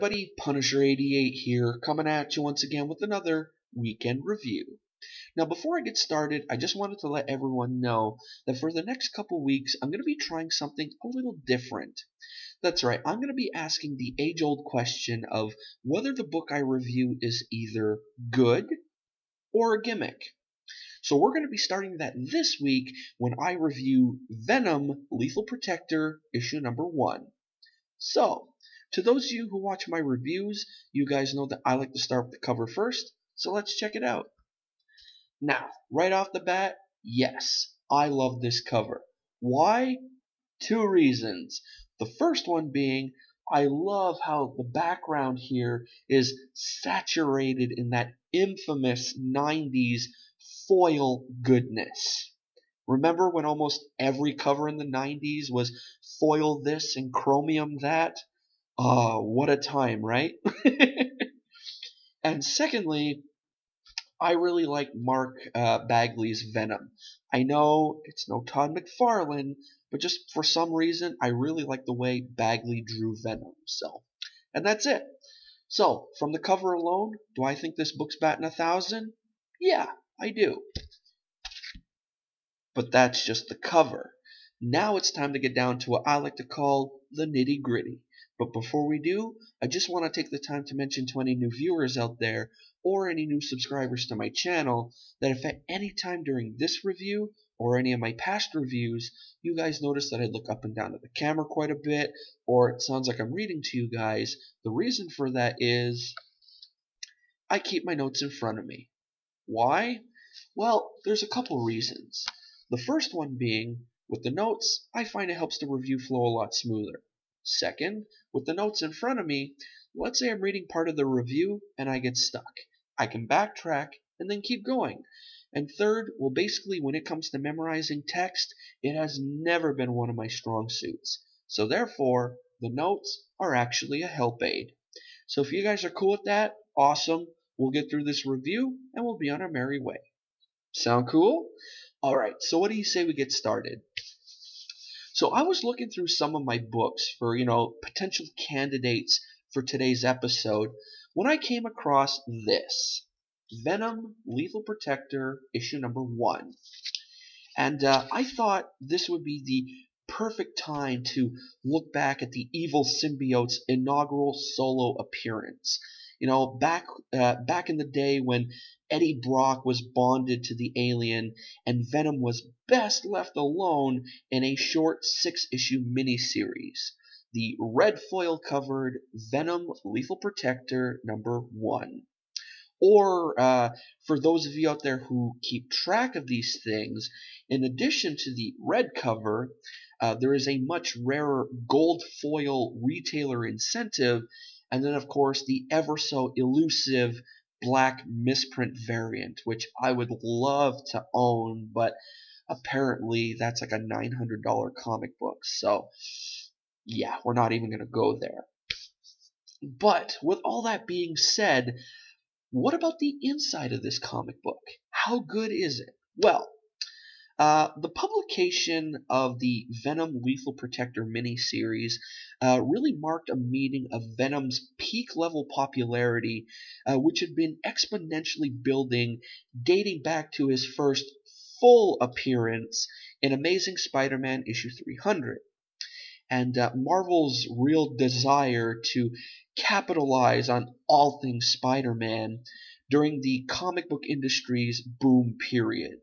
everybody, Punisher88 here, coming at you once again with another weekend review. Now before I get started, I just wanted to let everyone know that for the next couple weeks, I'm going to be trying something a little different. That's right, I'm going to be asking the age-old question of whether the book I review is either good or a gimmick. So we're going to be starting that this week when I review Venom Lethal Protector issue number 1. So, to those of you who watch my reviews, you guys know that I like to start with the cover first, so let's check it out. Now, right off the bat, yes, I love this cover. Why? Two reasons. The first one being, I love how the background here is saturated in that infamous 90s foil goodness. Remember when almost every cover in the 90s was foil this and chromium that? What a time, right? And secondly, I really like Mark Bagley's Venom. I know it's no Todd McFarlane, but just for some reason, I really like the way Bagley drew Venom. And that's it. So, from the cover alone, do I think this book's batting 1,000? Yeah, I do. But that's just the cover. Now it's time to get down to what I like to call the nitty-gritty. But before we do, I just want to take the time to mention to any new viewers out there, or any new subscribers to my channel, that if at any time during this review, or any of my past reviews, you guys notice that I look up and down at the camera quite a bit, or it sounds like I'm reading to you guys, the reason for that is I keep my notes in front of me. Why? Well, there's a couple reasons. The first one being, with the notes, I find it helps the review flow a lot smoother. Second, with the notes in front of me, let's say I'm reading part of the review and I get stuck. I can backtrack and then keep going. And third, well basically when it comes to memorizing text, it has never been one of my strong suits. So therefore, the notes are actually a help aid. So if you guys are cool with that, awesome. We'll get through this review and we'll be on our merry way. Sound cool? Alright, so what do you say we get started? So I was looking through some of my books for, potential candidates for today's episode when I came across this. Venom Lethal Protector issue number 1. And I thought this would be the perfect time to look back at the evil symbiote's inaugural solo appearance. Back in the day when Eddie Brock was bonded to the alien and Venom was best left alone in a short 6-issue miniseries. The red foil covered Venom Lethal Protector number 1. Or, for those of you out there who keep track of these things, in addition to the red cover, there is a much rarer gold foil retailer incentive, and then of course the ever so elusive black misprint variant, which I would love to own, but apparently that's like a $900 comic book, so yeah, we're not even going to go there. But with all that being said, what about the inside of this comic book? How good is it? Well, the publication of the Venom Lethal Protector miniseries really marked a meeting of Venom's peak level popularity, which had been exponentially building dating back to his first full appearance in Amazing Spider-Man issue 300. And Marvel's real desire to capitalize on all things Spider-Man during the comic book industry's boom period.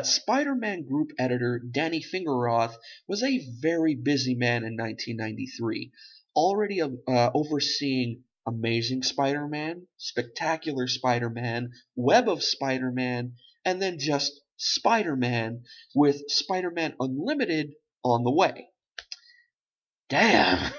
Spider-Man group editor Danny Fingeroth was a very busy man in 1993, already overseeing Amazing Spider-Man, Spectacular Spider-Man, Web of Spider-Man, and then just Spider-Man, with Spider-Man Unlimited on the way. Damn!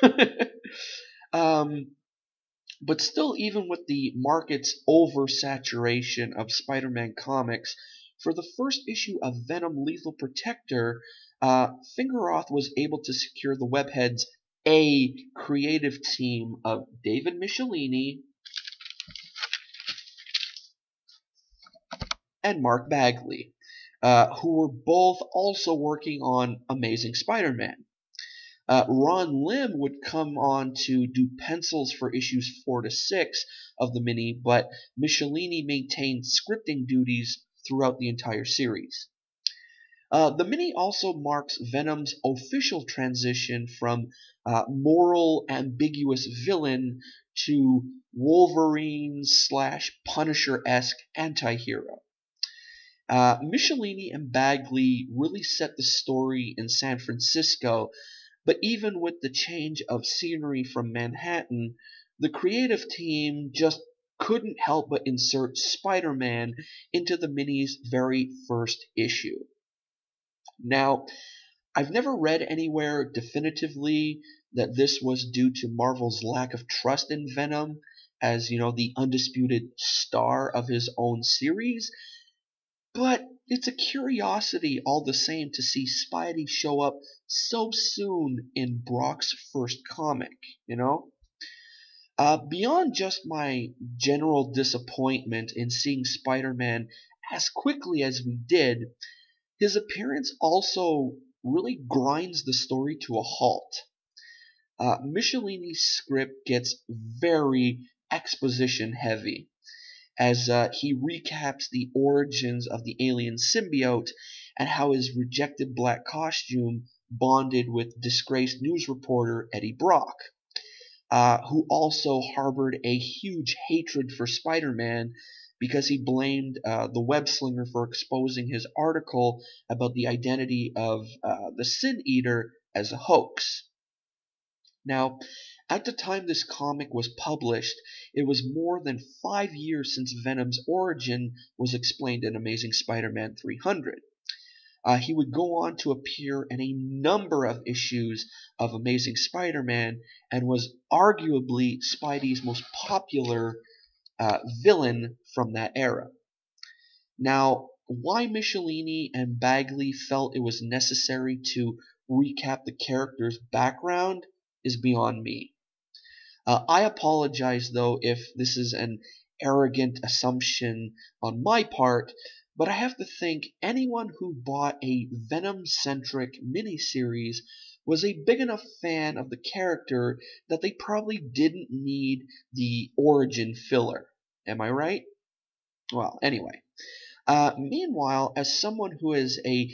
But still, even with the market's oversaturation of Spider-Man comics, for the first issue of Venom Lethal Protector, Fingeroth was able to secure the webhead's A creative team of David Michelini and Mark Bagley, who were both also working on Amazing Spider-Man. Ron Lim would come on to do pencils for issues 4 to 6 of the mini, but Michelini maintained scripting duties throughout the entire series. The mini also marks Venom's official transition from moral ambiguous villain to Wolverine slash Punisher-esque anti-hero. Michelini and Bagley really set the story in San Francisco, but even with the change of scenery from Manhattan, the creative team just couldn't help but insert Spider-Man into the mini's very first issue. Now, I've never read anywhere definitively that this was due to Marvel's lack of trust in Venom as, the undisputed star of his own series, but it's a curiosity all the same to see Spidey show up so soon in Brock's first comic. Beyond just my general disappointment in seeing Spider-Man as quickly as we did, his appearance also really grinds the story to a halt. Michelini's script gets very exposition heavy as he recaps the origins of the alien symbiote and how his rejected black costume bonded with disgraced news reporter Eddie Brock, who also harbored a huge hatred for Spider-Man because he blamed the web slinger for exposing his article about the identity of the Sin Eater as a hoax. Now, at the time this comic was published, it was more than 5 years since Venom's origin was explained in Amazing Spider-Man 300. He would go on to appear in a number of issues of Amazing Spider-Man and was arguably Spidey's most popular villain from that era. Now, why Michelini and Bagley felt it was necessary to recap the character's background is beyond me. I apologize, though, if this is an arrogant assumption on my part, but I have to think anyone who bought a Venom-centric miniseries was a big enough fan of the character that they probably didn't need the origin filler. Am I right? Well, anyway. Meanwhile, as someone who is a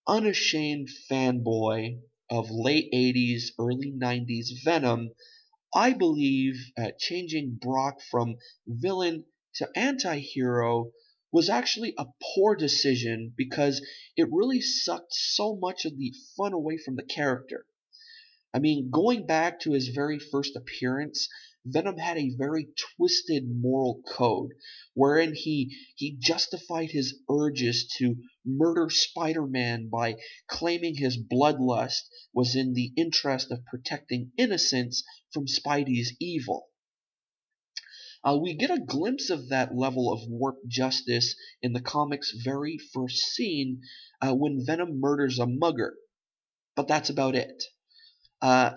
unashamed fanboy of late 80s, early 90s Venom, I believe changing Brock from villain to anti-hero was actually a poor decision because it really sucked so much of the fun away from the character. I mean, going back to his very first appearance, Venom had a very twisted moral code, wherein he justified his urges to murder Spider-Man by claiming his bloodlust was in the interest of protecting innocents from Spidey's evil. We get a glimpse of that level of warped justice in the comic's very first scene when Venom murders a mugger, but that's about it.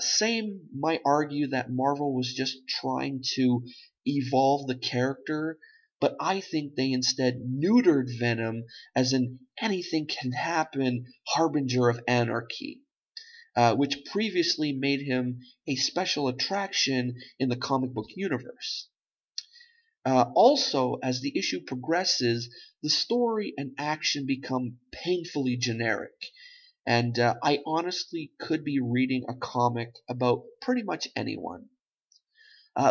Same might argue that Marvel was just trying to evolve the character, but I think they instead neutered Venom as an anything can happen harbinger of anarchy, which previously made him a special attraction in the comic book universe. Also, as the issue progresses, the story and action become painfully generic. And I honestly could be reading a comic about pretty much anyone.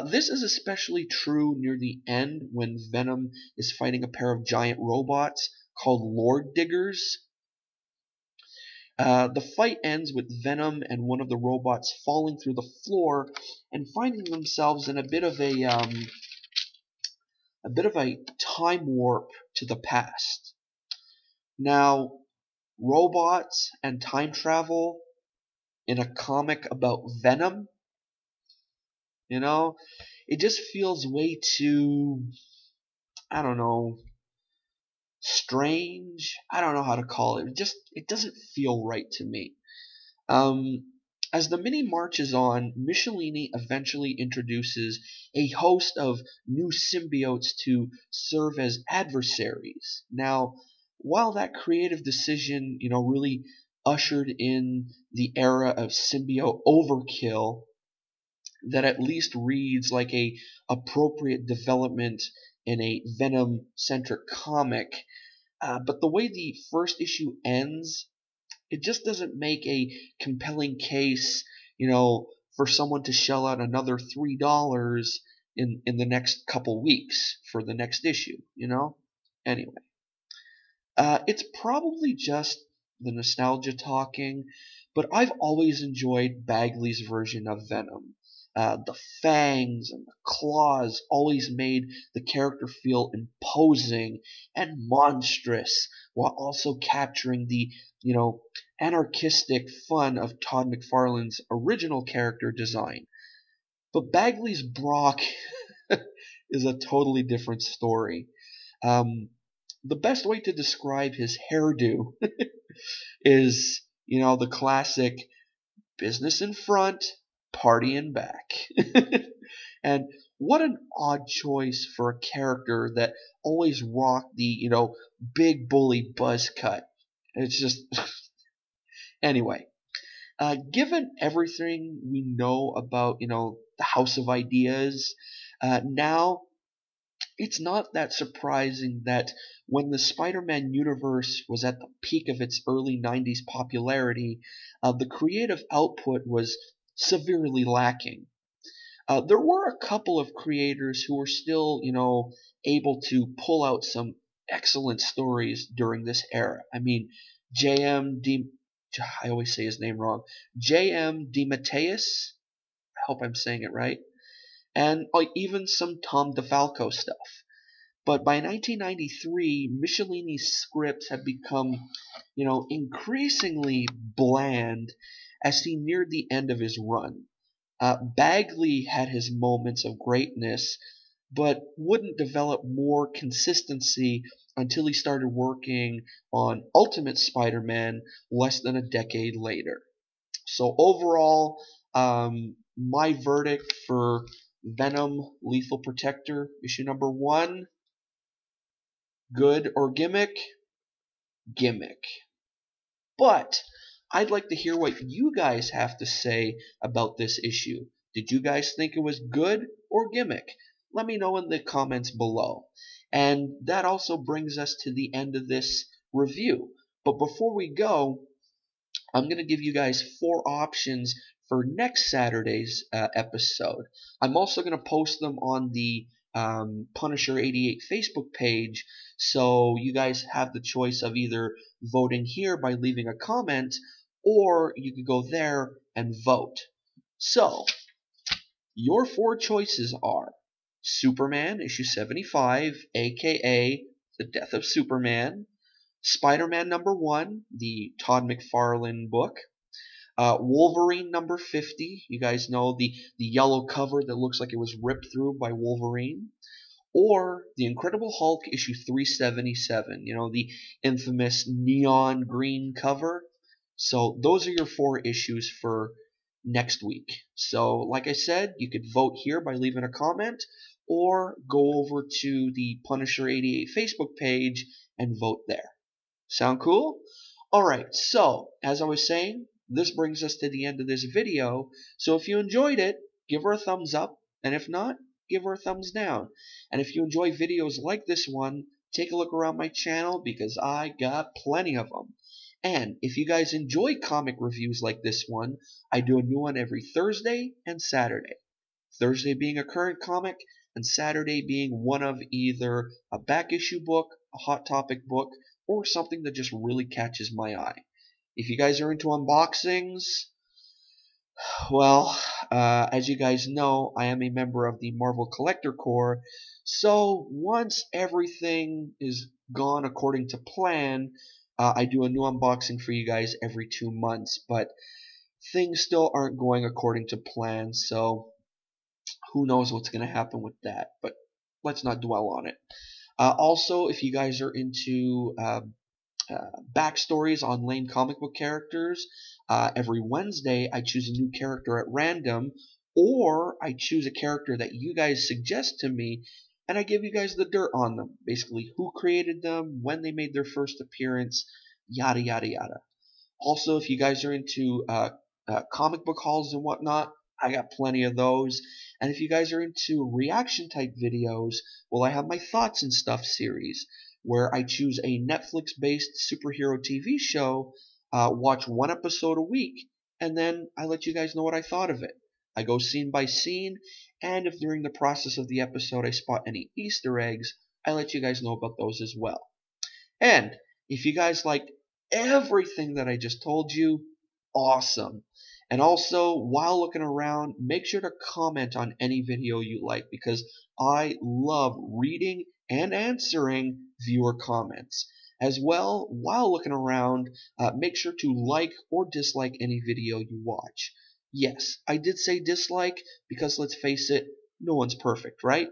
This is especially true near the end when Venom is fighting a pair of giant robots called Lord Diggers. The fight ends with Venom and one of the robots falling through the floor and finding themselves in a bit of a time warp to the past. Now, robots and time travel in a comic about Venom, it just feels way too, I don't know, strange. I don't know how to call it. It doesn't feel right to me. As the mini marches on, Michelini eventually introduces a host of new symbiotes to serve as adversaries. Now, while that creative decision, really ushered in the era of symbiote overkill that at least reads like a appropriate development in a Venom centric comic. But the way the first issue ends, it just doesn't make a compelling case, for someone to shell out another $3 in the next couple weeks for the next issue. Anyway, it's probably just the nostalgia talking, but I've always enjoyed Bagley's version of Venom. The fangs and the claws always made the character feel imposing and monstrous, while also capturing the, anarchistic fun of Todd McFarlane's original character design. But Bagley's Brock is a totally different story. The best way to describe his hairdo is, the classic business in front, party in back. And what an odd choice for a character that always rocked the, big bully buzz cut. It's just, anyway. Given everything we know about, the House of Ideas, now it's not that surprising that when the Spider-Man universe was at the peak of its early 90s popularity, the creative output was severely lacking. There were a couple of creators who were still, able to pull out some excellent stories during this era. I mean, I always say his name wrong. J.M. DeMatteis. I hope I'm saying it right. And even some Tom DeFalco stuff. But by 1993, Michelini's scripts had become, increasingly bland as he neared the end of his run. Bagley had his moments of greatness, but wouldn't develop more consistency until he started working on Ultimate Spider-Man less than a decade later. So overall, my verdict for Venom Lethal Protector issue number 1, good or gimmick? Gimmick. But I'd like to hear what you guys have to say about this issue. Did you guys think it was good or gimmick? Let me know in the comments below. And that also brings us to the end of this review. But before we go, I'm going to give you guys 4 options for next Saturday's episode. I'm also going to post them on the Punisher88 Facebook page, so you guys have the choice of either voting here by leaving a comment, or you could go there and vote. So, your 4 choices are Superman issue 75, aka The Death of Superman, Spider-Man number 1, the Todd McFarlane book, Wolverine number 50, you guys know the yellow cover that looks like it was ripped through by Wolverine, or The Incredible Hulk issue 377, the infamous neon green cover. So those are your 4 issues for next week. So like I said, you could vote here by leaving a comment, or go over to the Punisher88 Facebook page and vote there. Sound cool? Alright, so as I was saying, this brings us to the end of this video. So if you enjoyed it, give her a thumbs up, and if not, give her a thumbs down. And if you enjoy videos like this one, take a look around my channel because I got plenty of them. And if you guys enjoy comic reviews like this one, I do a new one every Thursday and Saturday. Thursday being a current comic, and Saturday being one of either a back issue book, a hot topic book, or something that just really catches my eye. If you guys are into unboxings, well, as you guys know, I am a member of the Marvel Collector Corps, so once everything is gone according to plan, I do a new unboxing for you guys every 2 months, but things still aren't going according to plan, so who knows what's going to happen with that, but let's not dwell on it. Also, if you guys are into backstories on lame comic book characters, every Wednesday I choose a new character at random, or I choose a character that you guys suggest to me, and I give you guys the dirt on them. Basically, who created them, when they made their first appearance, yada yada yada. Also, if you guys are into comic book hauls and whatnot, I got plenty of those. And if you guys are into reaction type videos, well, I have my Thoughts and Stuff series, where I choose a Netflix based superhero TV show, watch one episode a week, and then I let you guys know what I thought of it. I go scene by scene, and if during the process of the episode I spot any Easter eggs, I let you guys know about those as well. And if you guys like everything that I just told you, awesome. And also, while looking around, make sure to comment on any video you like because I love reading and answering viewer comments. As well, while looking around, make sure to like or dislike any video you watch. Yes, I did say dislike because let's face it, no one's perfect, right?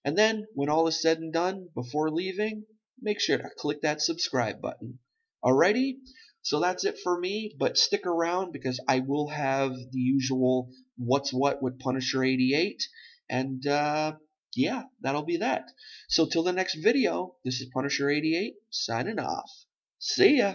And then, when all is said and done, before leaving, make sure to click that subscribe button. Alrighty? So that's it for me, but stick around because I will have the usual What's What with Punisher 88, and yeah, that'll be that. So till the next video, this is Punisher 88 signing off. See ya!